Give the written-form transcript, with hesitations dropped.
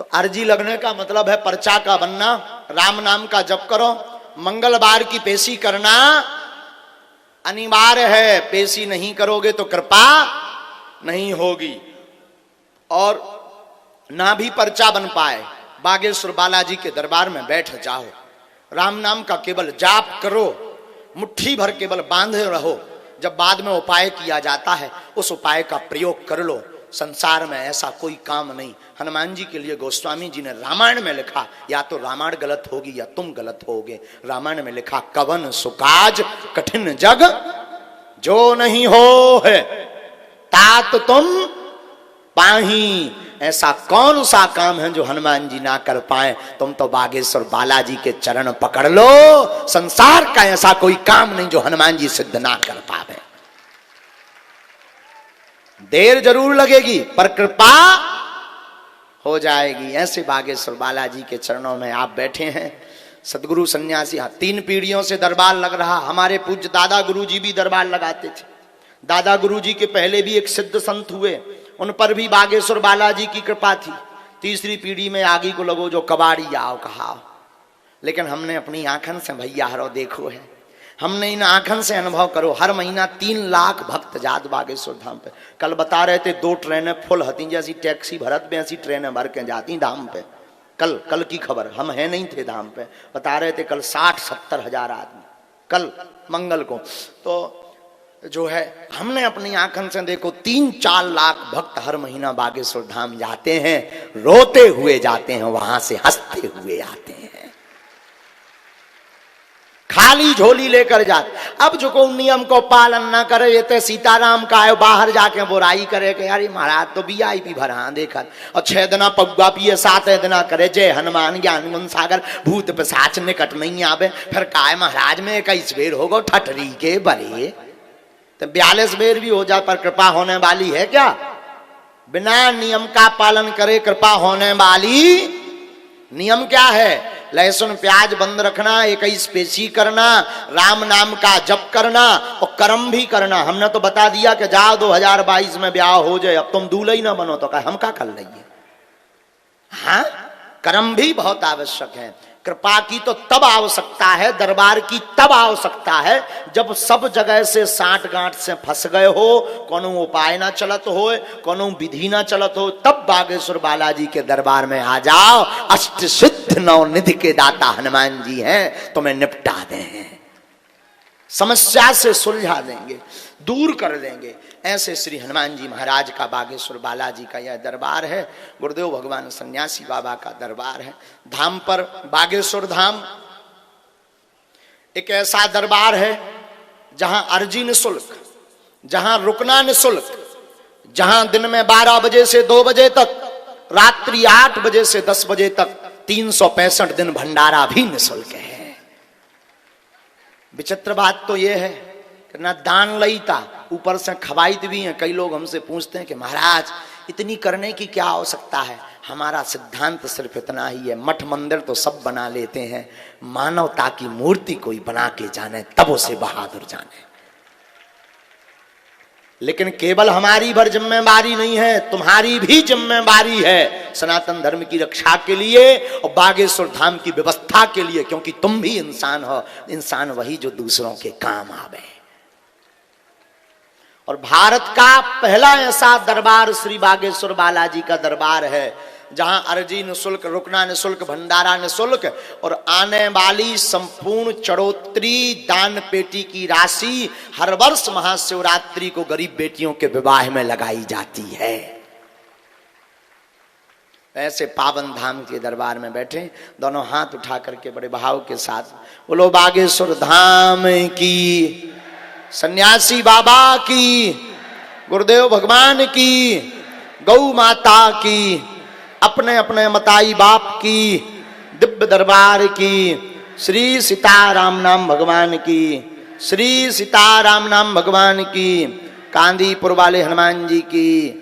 तो अर्जी लगने का मतलब है पर्चा का बनना। राम नाम का जप करो, मंगलवार की पेशी करना अनिवार्य है। पेशी नहीं करोगे तो कृपा नहीं होगी। और ना भी पर्चा बन पाए, बागेश्वर बालाजी के दरबार में बैठ जाओ, राम नाम का केवल जाप करो, मुट्ठी भर केवल बांधे रहो। जब बाद में उपाय किया जाता है उस उपाय का प्रयोग कर लो। संसार में ऐसा कोई काम नहीं। हनुमान जी के लिए गोस्वामी जी ने रामायण में लिखा, या तो रामायण गलत होगी या तुम गलत होगे। रामायण में लिखा, कवन सुकाज कठिन जग जो नहीं हो है, तात तुम पाही। ऐसा कौन सा काम है जो हनुमान जी ना कर पाए। तुम तो बागेश्वर बालाजी के चरण पकड़ लो। संसार का ऐसा कोई काम नहीं जो हनुमान जी सिद्ध ना कर पावे। देर जरूर लगेगी पर कृपा हो जाएगी। ऐसे बागेश्वर बालाजी के चरणों में आप बैठे हैं। सदगुरु सन्यासी, 3 पीढ़ियों से दरबार लग रहा। हमारे पूज्य दादा गुरु जी भी दरबार लगाते थे। दादा गुरु जी के पहले भी एक सिद्ध संत हुए, उन पर भी बागेश्वर बालाजी की कृपा थी। तीसरी पीढ़ी में आगे को लगो जो कबाड़ी आओ कहा। लेकिन हमने अपनी आंखन से भैया हरो देखो है, हमने इन आंखन से अनुभव करो। हर महीना 3 लाख भक्त जात बागेश्वर धाम पे। कल बता रहे थे 2 ट्रेनें फुल हती, जैसी टैक्सी भरत में ऐसी ट्रेनें भर के जाती धाम पे। कल की खबर, हम है नहीं थे धाम पे, बता रहे थे कल 60-70 हजार आदमी कल मंगल को। तो जो है हमने अपनी आंखन से देखो 3-4 लाख भक्त हर महीना बागेश्वर धाम जाते हैं, रोते हुए जाते हैं, वहां से हंसते हुए आते हैं, खाली झोली लेकर जाते। अब जो को नियम को पालन ना करे, ये तो सीताराम का है, बाहर जाके बुराई करे कि यार महाराज तो VIP भरा देखा, और 6 दिना पगुआ पिए, 7 दिना करे जय हनुमान ज्ञान गुण सागर, भूत पिशाच निकट नहीं आवे। फिर काय महाराज में 21 बेर होगो ठठरी के बरे, तो 42 बेर भी हो जाए पर कृपा होने वाली है क्या? बिना नियम का पालन करे कृपा होने वाली? नियम क्या है? लहसुन प्याज बंद रखना, 21 पेशी करना, राम नाम का जप करना और कर्म भी करना। हमने तो बता दिया कि जाओ 2022 में ब्याह हो जाए, अब तुम दूल्हा ही ना बनो तो हम क्या कर लेंगे। हाँ, कर्म भी बहुत आवश्यक है। कृपा की तो तब आवश्यकता है, दरबार की तब आवश्यकता है जब सब जगह से साठ गांठ से फंस गए हो, कोनो उपाय ना चलत हो, कोनो विधि ना चलत हो, तब बागेश्वर बालाजी के दरबार में आ जाओ। अष्ट सिद्ध नवनिधि के दाता हनुमान जी हैं, तुम्हें निपटा दें, समस्या से सुलझा देंगे, दूर कर देंगे। ऐसे श्री हनुमान जी महाराज का बागेश्वर बालाजी का यह दरबार है। गुरुदेव भगवान सन्यासी बाबा का दरबार है। धाम पर बागेश्वर धाम एक ऐसा दरबार है जहां अर्जी निःशुल्क, जहां रुकना निःशुल्क, जहां दिन में 12 बजे से 2 बजे तक, रात्रि 8 बजे से 10 बजे तक 365 दिन भंडारा भी निःशुल्क है। विचित्र बात तो यह है कि ना दान लईता, ऊपर से खवाइत भी हैं। कई लोग हमसे पूछते हैं कि महाराज इतनी करने की क्या आवश्यकता है। हमारा सिद्धांत सिर्फ इतना ही है, मठ मंदिर तो सब बना लेते हैं, मानवता की मूर्ति कोई बना के जाने तब उसे बहादुर जाने। लेकिन केवल हमारी भर जिम्मेवारी नहीं है, तुम्हारी भी जिम्मेवारी है सनातन धर्म की रक्षा के लिए और बागेश्वर धाम की व्यवस्था के लिए, क्योंकि तुम भी इंसान हो। इंसान वही जो दूसरों के काम आवे। और भारत का पहला ऐसा दरबार श्री बागेश्वर बालाजी का दरबार है जहां अर्जी निःशुल्क, रुकना निःशुल्क, भंडारा निःशुल्क और आने वाली संपूर्ण चढ़ोतरी दान पेटी की राशि हर वर्ष महाशिवरात्रि को गरीब बेटियों के विवाह में लगाई जाती है। ऐसे पावन धाम के दरबार में बैठे, दोनों हाथ उठा करके बड़े भाव के साथ बोलो बागेश्वर धाम की, सन्यासी बाबा की, गुरुदेव भगवान की, गौ माता की, अपने अपने मताई बाप की, दिव्य दरबार की, श्री सीताराम नाम भगवान की, श्री सीताराम नाम भगवान की, कांदीपुर वाले हनुमान जी की।